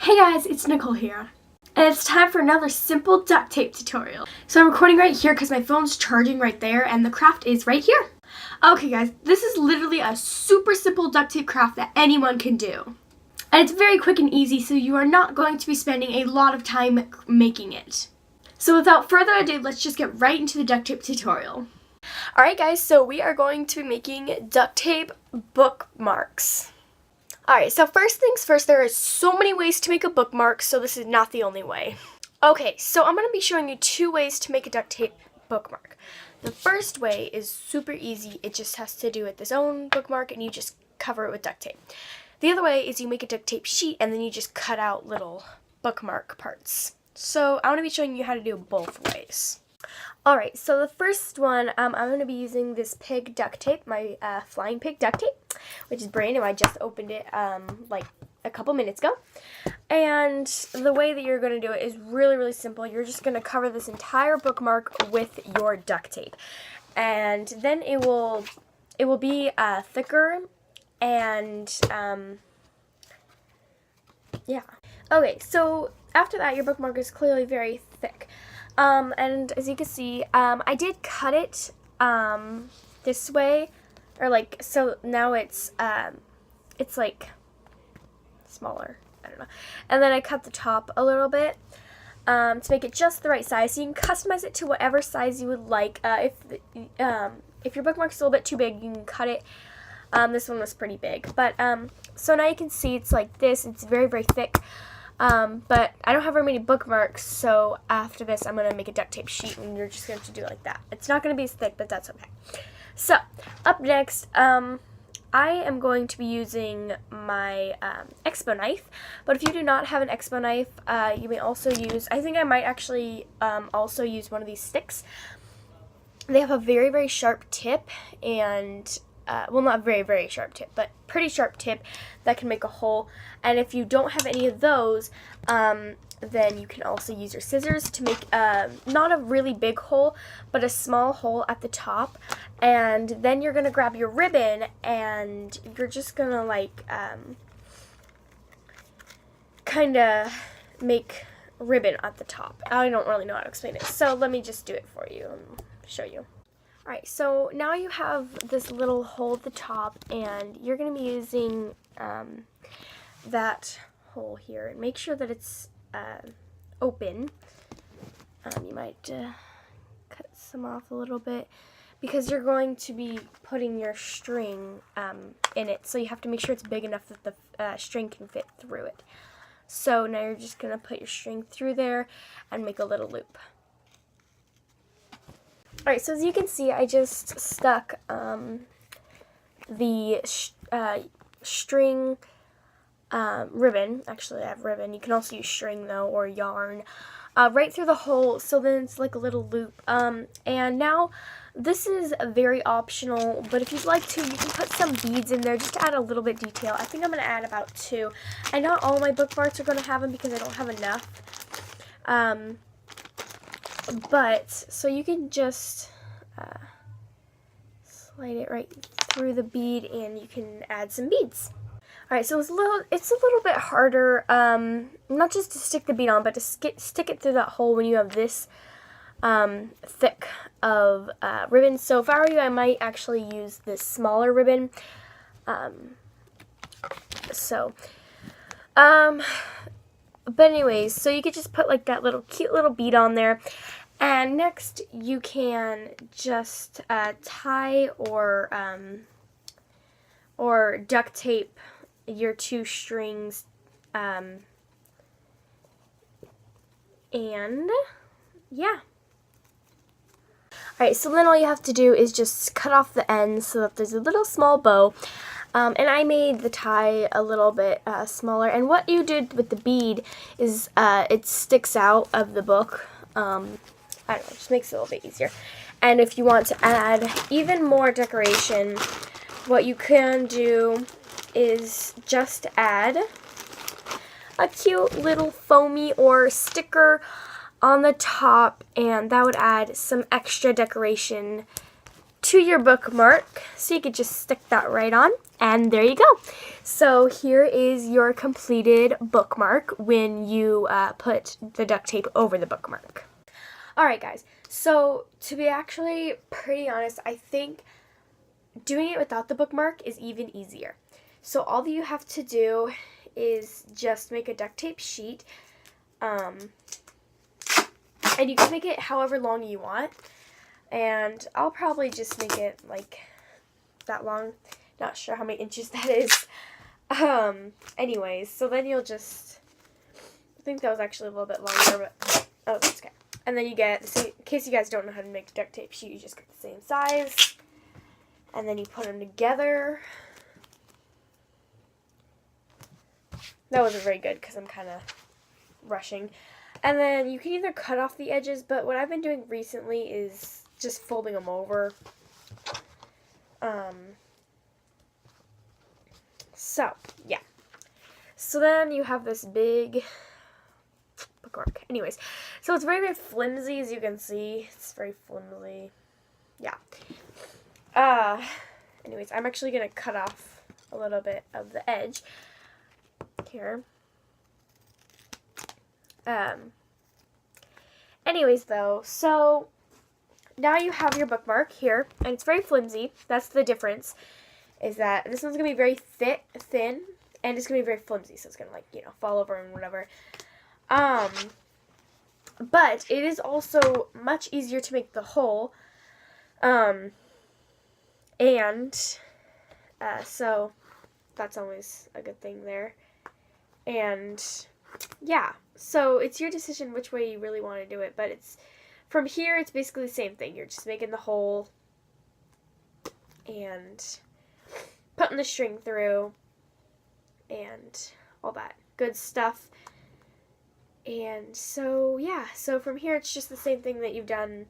Hey guys, it's Nicole here, and it's time for another simple duct tape tutorial. So I'm recording right here because my phone's charging right there and the craft is right here. Okay guys, this is literally a super simple duct tape craft that anyone can do. And it's very quick and easy, so you are not going to be spending a lot of time making it. So without further ado, let's just get right into the duct tape tutorial. Alright guys, so we are going to be making duct tape bookmarks. Alright, so first things first, there are so many ways to make a bookmark, so this is not the only way. Okay, so I'm going to be showing you two ways to make a duct tape bookmark. The first way is super easy. It just has to do with its own bookmark, and you just cover it with duct tape. The other way is you make a duct tape sheet, and then you just cut out little bookmark parts. So I'm going to be showing you how to do both ways. Alright, so the first one, I'm going to be using this pig duct tape, my flying pig duct tape, which is brand new. I just opened it like a couple minutes ago. And the way that you're going to do it is really, really simple. You're just going to cover this entire bookmark with your duct tape. And then it will be thicker and, yeah. Okay, so after that, your bookmark is clearly very thick. And as you can see, I did cut it, this way, or like, so now it's like smaller, I don't know, and then I cut the top a little bit, to make it just the right size, so you can customize it to whatever size you would like. If your bookmark's a little bit too big, you can cut it. This one was pretty big, but, so now you can see it's like this. It's very, very thick. But I don't have very many bookmarks, so after this I'm going to make a duct tape sheet, and you're just going to do it like that. It's not going to be as thick, but that's okay. So, up next, I am going to be using my Expo knife, but if you do not have an Expo knife, you may also use, I think I might actually also use one of these sticks. They have a very, very sharp tip, and well, not very, very sharp tip, but pretty sharp tip that can make a hole. And if you don't have any of those, then you can also use your scissors to make not a really big hole, but a small hole at the top. And then you're going to grab your ribbon, and you're just going to like kind of make ribbon at the top. I don't really know how to explain it, so let me just do it for you and show you. Alright, so now you have this little hole at the top, and you're going to be using that hole here. And make sure that it's open. You might cut some off a little bit, because you're going to be putting your string in it, so you have to make sure it's big enough that the string can fit through it. So now you're just going to put your string through there and make a little loop. Alright, so as you can see, I just stuck the string ribbon. Actually, I have ribbon. You can also use string, though, or yarn. Right through the hole, so then it's like a little loop. And now, this is very optional, but if you'd like to, you can put some beads in there just to add a little bit detail. I think I'm going to add about 2. And not all my bookmarks are going to have them because I don't have enough. But, so you can just slide it right through the bead, and you can add some beads. Alright, so it's a little bit harder, not just to stick the bead on, but to stick it through that hole when you have this thick of ribbon. So if I were you, I might actually use this smaller ribbon. But anyways, so you could just put like that little cute little bead on there. And next you can just tie or duct tape your 2 strings, and yeah. Alright, so then all you have to do is just cut off the ends so that there's a little small bow. And I made the tie a little bit smaller. And what you did with the bead is it sticks out of the book. I don't know, it just makes it a little bit easier. And if you want to add even more decoration, what you can do is just add a cute little foamy or sticker on the top, and that would add some extra decoration to your bookmark. So you could just stick that right on, and there you go. So here is your completed bookmark when you put the duct tape over the bookmark. Alright guys, so to be actually pretty honest, I think doing it without the bookmark is even easier. So all that you have to do is just make a duct tape sheet, and you can make it however long you want, and I'll probably just make it like that long. Not sure how many inches that is. Anyways, so then you'll just, I think that was actually a little bit longer, but oh, that's okay. And then you get, in case you guys don't know how to make a duct tape sheet, you just get the same size, and then you put them together. That wasn't very good because I'm kind of rushing. And then you can either cut off the edges, but what I've been doing recently is just folding them over. So, yeah. So then you have this big bookmark. Anyways, so it's very, very flimsy, as you can see. It's very flimsy. Yeah. Anyways, I'm actually going to cut off a little bit of the edge here. Anyways, though, so now you have your bookmark here, and it's very flimsy. That's the difference, is that this one's going to be very thin, and it's going to be very flimsy, so it's going to, like, you know, fall over and whatever. But it is also much easier to make the hole, so that's always a good thing there. And yeah, so it's your decision which way you really want to do it, but it's from here, it's basically the same thing. You're just making the hole and putting the string through and all that good stuff. And so yeah, so from here it's just the same thing that you've done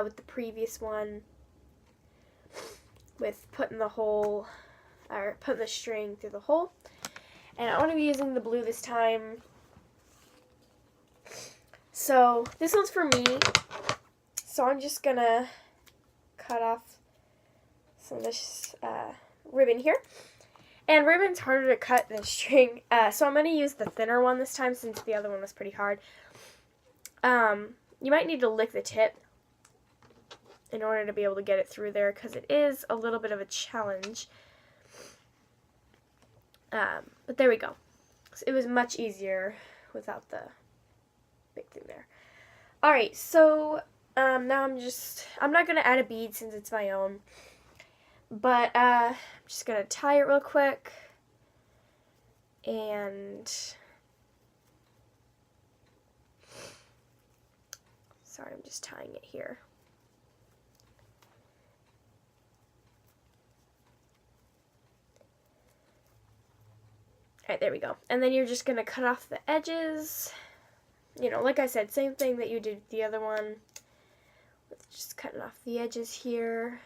with the previous one, with putting the hole, or putting the string through the hole. And I want to be using the blue this time. So this one's for me. So I'm just gonna cut off some of this ribbon here. And ribbon's harder to cut than string, so I'm gonna use the thinner one this time since the other one was pretty hard. You might need to lick the tip in order to be able to get it through there, because it is a little bit of a challenge. But there we go. So it was much easier without the big thing there. Alright, so now I'm not going to add a bead since it's my own. But I'm just going to tie it real quick. And sorry, I'm just tying it here. Alright, there we go. And then you're just going to cut off the edges. You know, like I said, same thing that you did with the other one. Just cutting off the edges here.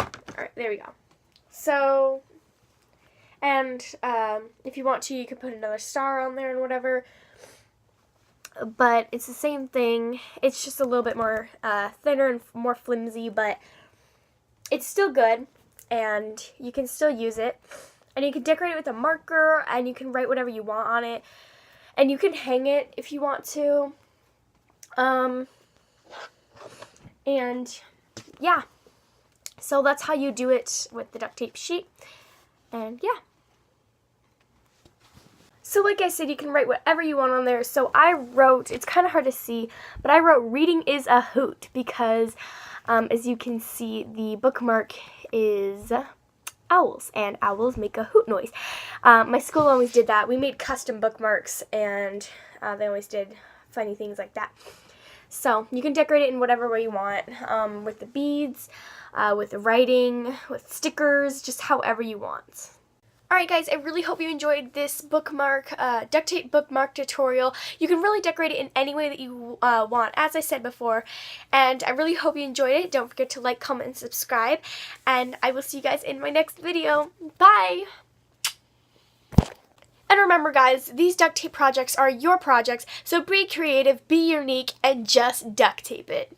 Alright, there we go. So, and if you want to, you can put another star on there and whatever. But it's the same thing. It's just a little bit more thinner and more flimsy, but it's still good. And you can still use it, and you can decorate it with a marker, and you can write whatever you want on it, and you can hang it if you want to, and yeah, so that's how you do it with the duct tape sheet, and yeah. So like I said, you can write whatever you want on there. So I wrote, it's kind of hard to see, but I wrote "reading is a hoot" because as you can see, the bookmark is owls, and owls make a hoot noise. My school always did that. We made custom bookmarks, and they always did funny things like that. So you can decorate it in whatever way you want, with the beads, with the writing, with stickers, just however you want. Alright guys, I really hope you enjoyed this bookmark, duct tape bookmark tutorial. You can really decorate it in any way that you want, as I said before. And I really hope you enjoyed it. Don't forget to like, comment, and subscribe. And I will see you guys in my next video. Bye! And remember guys, these duct tape projects are your projects, so be creative, be unique, and just duct tape it.